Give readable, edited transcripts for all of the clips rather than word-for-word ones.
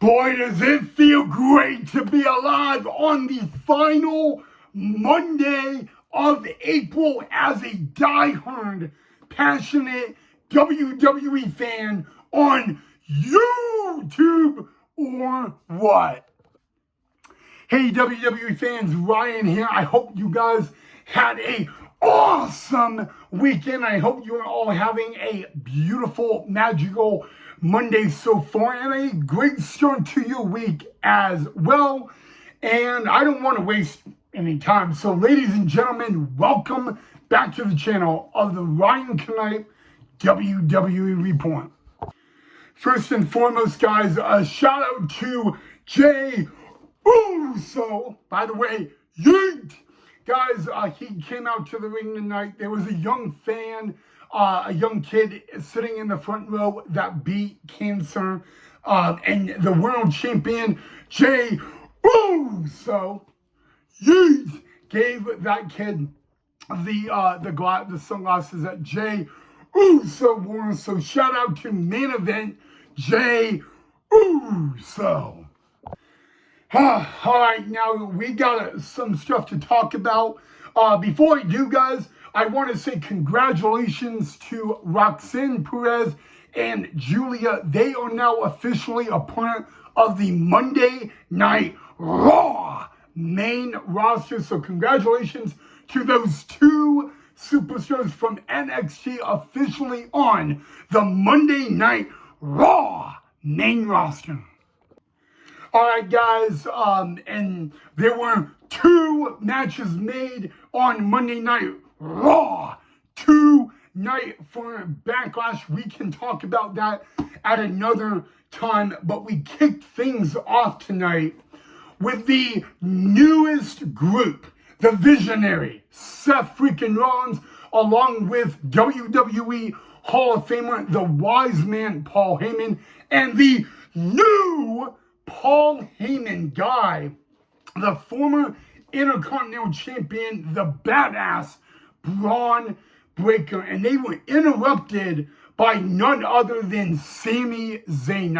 Boy, does it feel great to be alive on the final Monday of April as a diehard, passionate WWE fan on YouTube or what? Hey WWE fans, Ryan here. I hope you guys had a awesome weekend. I hope you are all having a beautiful, magical Monday so far and a great start to your week as well. And I don't want to waste any time. So ladies and gentlemen, welcome back to the channel of the Ryan Knight WWE Report. First and foremost, guys, a shout out to Jay Uso. By the way, yeet! Guys, he came out to the ring tonight. There was a young fan, a young kid sitting in the front row that beat cancer. And the world champion, Jay Uso, yeet, gave that kid the sunglasses that Jay Uso wore. So shout out to main event, Jay Uso. All right, now we got some stuff to talk about. Before I do, guys, I want to say congratulations to Roxanne Perez and Julia. They are now officially a part of the Monday Night Raw main roster. So congratulations to those two superstars from NXT officially on the Monday Night Raw main roster. All right, guys, and there were two matches made on Monday Night Raw tonight for Backlash. We can talk about that at another time, but we kicked things off tonight with the newest group, the Visionary, Seth freaking Rollins, along with WWE Hall of Famer, the Wise Man, Paul Heyman, and the new Paul Heyman guy, the former Intercontinental Champion, the badass Braun Breaker, and they were interrupted by none other than Sami Zayn.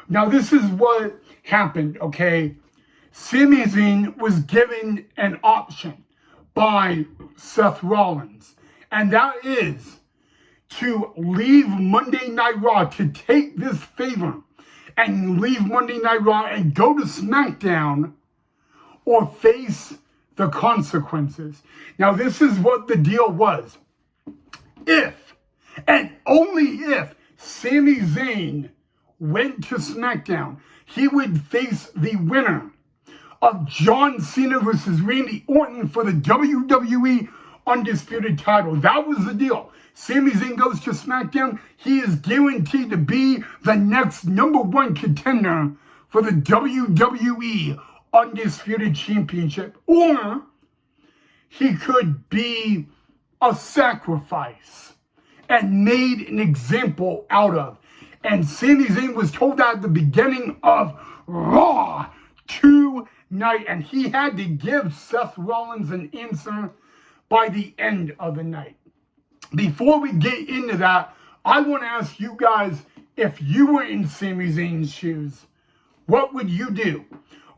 Now this is what happened, okay? Sami Zayn was given an option by Seth Rollins, and that is to leave Monday Night Raw, to take this favor and leave Monday Night Raw and go to SmackDown or face the consequences. Now, this is what the deal was. If, and only if, Sami Zayn went to SmackDown, he would face the winner of John Cena versus Randy Orton for the WWE Undisputed title. That was the deal. Sami Zayn goes to SmackDown. He is guaranteed to be the next #1 contender for the WWE Undisputed Championship. Or he could be a sacrifice and made an example out of. And Sami Zayn was told that at the beginning of Raw tonight. And he had to give Seth Rollins an answer by the end of the night. Before we get into that, I want to ask you guys, if you were in Sami Zayn's shoes, what would you do?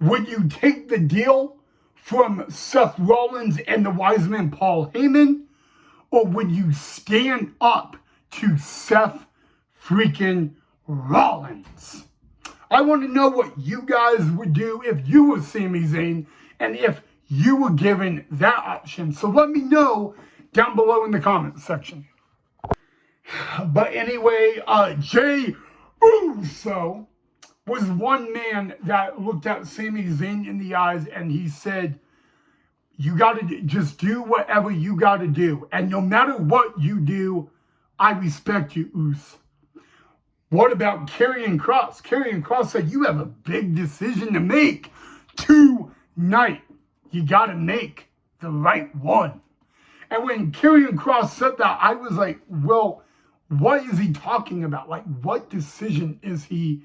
Would you take the deal from Seth Rollins and the Wise Man Paul Heyman? Or would you stand up to Seth freaking Rollins? I want to know what you guys would do if you were Sami Zayn and if you were given that option. So let me know down below in the comments section. But anyway, Jay Uso was one man that looked at Sami Zayn in the eyes and he said, you got to just do whatever you got to do. And no matter what you do, I respect you, Uso. What about Karrion Kross? Karrion Kross said, you have a big decision to make tonight. You got to make the right one. And when Karrion Kross said that, I was like, well, what is he talking about? Like, what decision is he,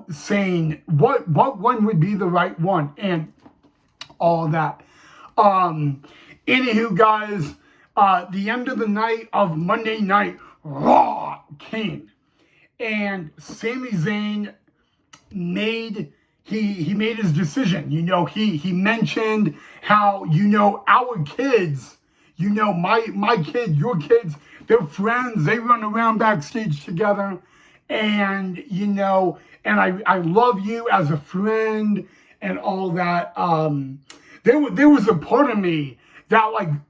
saying? What one would be the right one? And all that. Anywho, guys, the end of the night of Monday Night Raw came. And Sami Zayn made he made his decision. He mentioned how our kids, my kid, your kids, they're friends. They run around backstage together, and I love you as a friend and all that. There was a part of me that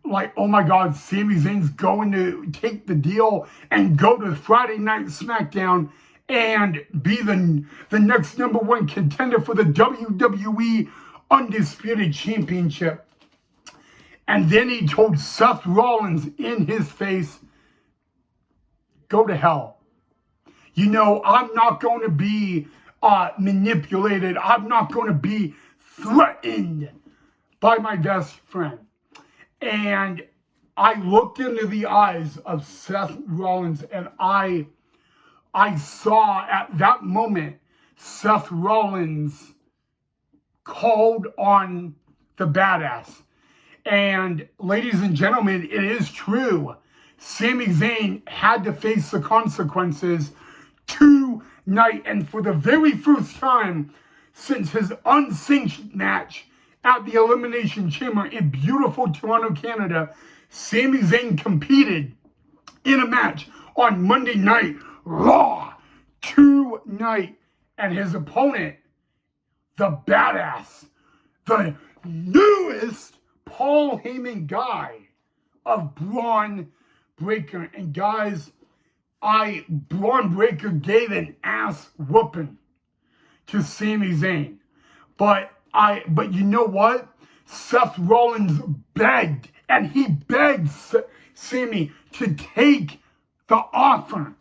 like oh my God, Sami Zayn's going to take the deal and go to Friday Night SmackDown and be the next number one contender for the WWE Undisputed Championship. And then he told Seth Rollins in his face, go to hell. I'm not going to be manipulated. I'm not going to be threatened by my best friend. And I looked into the eyes of Seth Rollins, and I saw at that moment Seth Rollins called on the badass. And ladies and gentlemen, it is true. Sami Zayn had to face the consequences tonight. And for the very first time since his unsanctioned match at the Elimination Chamber in beautiful Toronto, Canada, Sami Zayn competed in a match on Monday Night Raw tonight. And his opponent, the badass, the newest Paul Heyman guy of Braun Breaker. And guys, Braun Breaker gave an ass whooping to Sami Zayn. But you know what? Seth Rollins begged, and he begged Sami to take the offer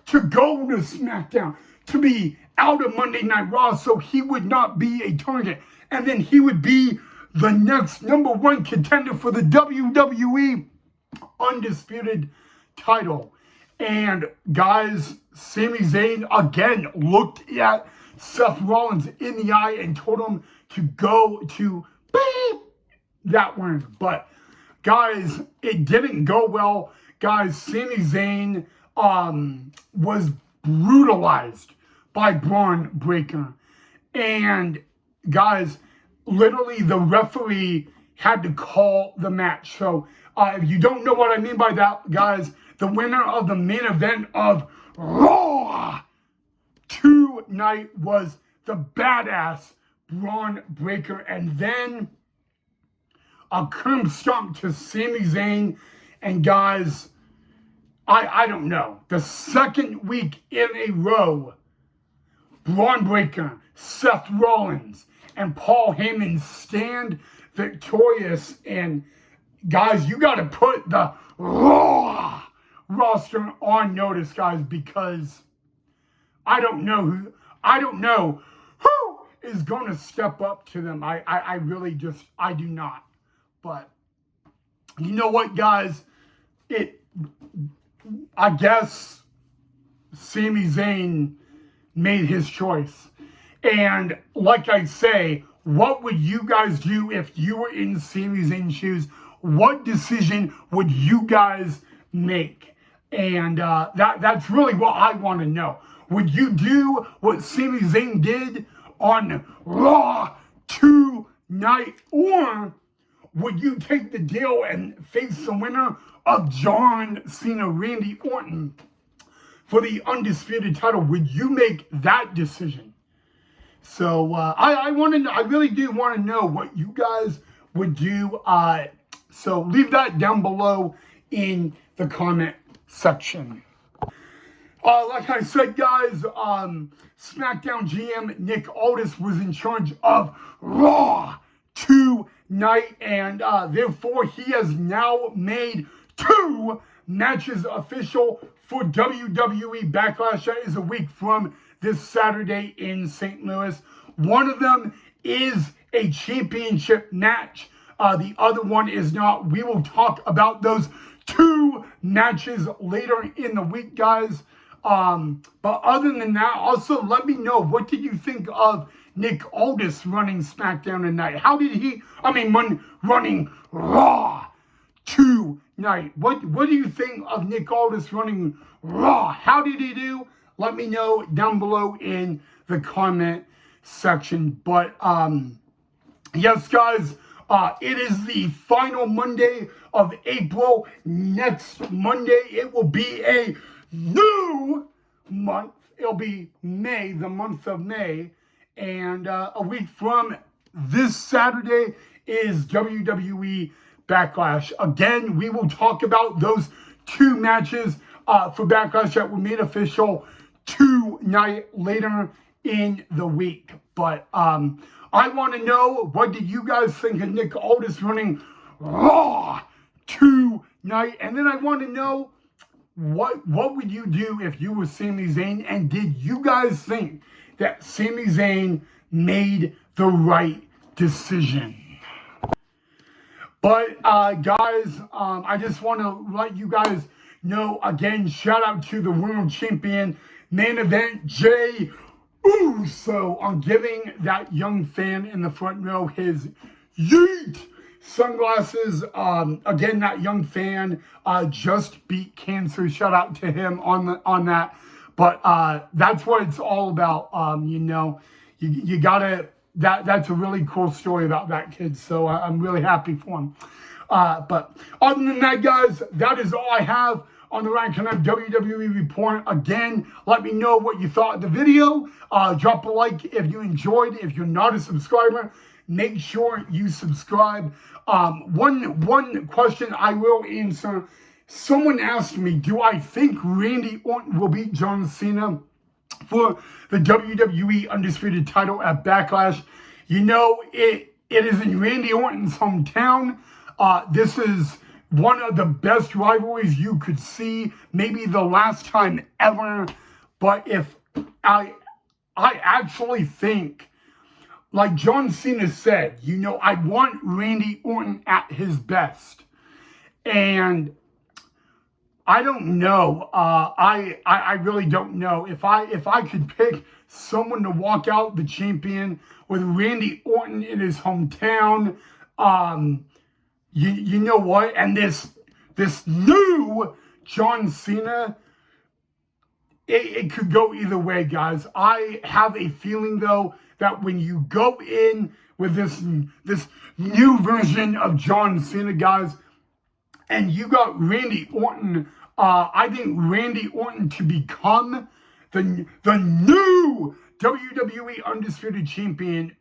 to go to SmackDown, to be out of Monday Night Raw so he would not be a target. And then he would be the next number one contender for the WWE Undisputed title. And guys, Sami Zayn again looked at Seth Rollins in the eye and told him to go to beep that word. But guys, it didn't go well. Guys, Sami Zayn was brutalized by Braun Breaker. And guys, literally the referee had to call the match. So if you don't know what I mean by that, guys, the winner of the main event of Raw tonight was the badass Braun Breaker. And then a curb stomp to Sami Zayn. And guys, I don't know. The second week in a row, Braun Breaker, Seth Rollins, and Paul Heyman stand victorious. And guys, you got to put the Raw roster on notice, guys, because I don't know who is going to step up to them. I really just, I do not. But you know what, guys? I guess Sami Zayn made his choice. And like I say, what would you guys do if you were in Sami Zayn's shoes? What decision would you guys make? And that's really what I want to know. Would you do what Sami Zayn did on Raw tonight? Or would you take the deal and face the winner of John Cena, Randy Orton for the Undisputed title? Would you make that decision? So I really do want to know what you guys would do. So leave that down below in the comment section. Like I said, guys, SmackDown GM Nick Aldis was in charge of Raw tonight, and therefore he has now made 2 matches official for WWE Backlash. That is a week from this Saturday in St. Louis. One of them is a championship match. The other one is not. We will talk about those 2 matches later in the week, guys. But other than that, also let me know, what did you think of Nick Aldis running SmackDown tonight? How did he, running Raw tonight? What do you think of Nick Aldis running Raw? How did he do? Let me know down below in the comment section. But yes, guys, it is the final Monday of April. Next Monday, it will be a new month. It'll be May, the month of May. And a week from this Saturday is WWE Backlash. Again, we will talk about those two matches for Backlash that were made official tonight later in the week. But I want to know, what do you guys think of Nick Aldis running Raw tonight? And then I want to know, what would you do if you were Sami Zayn? And did you guys think that Sami Zayn made the right decision? But guys, I just want to let you guys know, again, shout out to the world champion main event Jey Uso on giving that young fan in the front row his yeet sunglasses. Again, that young fan just beat cancer. Shout out to him on that. But that's what it's all about. You know, you gotta. That's a really cool story about that kid. So I'm really happy for him. But other than that, guys, that is all I have on the Ryan Connect WWE Report. Again, let me know what you thought of the video. Drop a like if you enjoyed. If you're not a subscriber, make sure you subscribe. One question I will answer. Someone asked me, do I think Randy Orton will beat John Cena for the WWE Undisputed title at Backlash? You know, it is in Randy Orton's hometown. This is one of the best rivalries you could see, maybe the last time ever. But if I actually think, like John Cena said, you know, I want Randy Orton at his best. And I don't know. I really don't know. If I could pick someone to walk out the champion with Randy Orton in his hometown, you know what? And this new John Cena, it could go either way, guys. I have a feeling, though, that when you go in with this new version of John Cena, guys, and you got Randy Orton, I think Randy Orton to become the new WWE Undisputed Champion,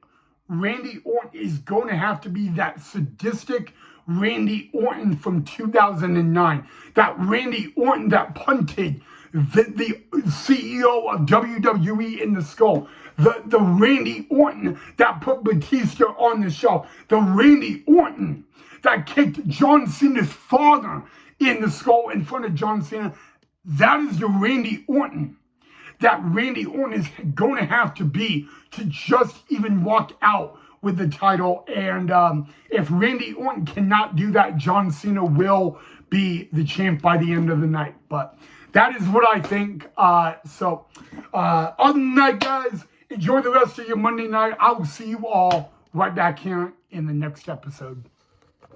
Randy Orton is going to have to be that sadistic Randy Orton from 2009. That Randy Orton that punted the CEO of WWE in the skull. The Randy Orton that put Batista on the shelf. The Randy Orton that kicked John Cena's father in the skull in front of John Cena. That is the Randy Orton that Randy Orton is going to have to be to just even walk out with the title. And if Randy Orton cannot do that, John Cena will be the champ by the end of the night. But that is what I think. So other than that, guys, enjoy the rest of your Monday night. I will see you all right back here in the next episode.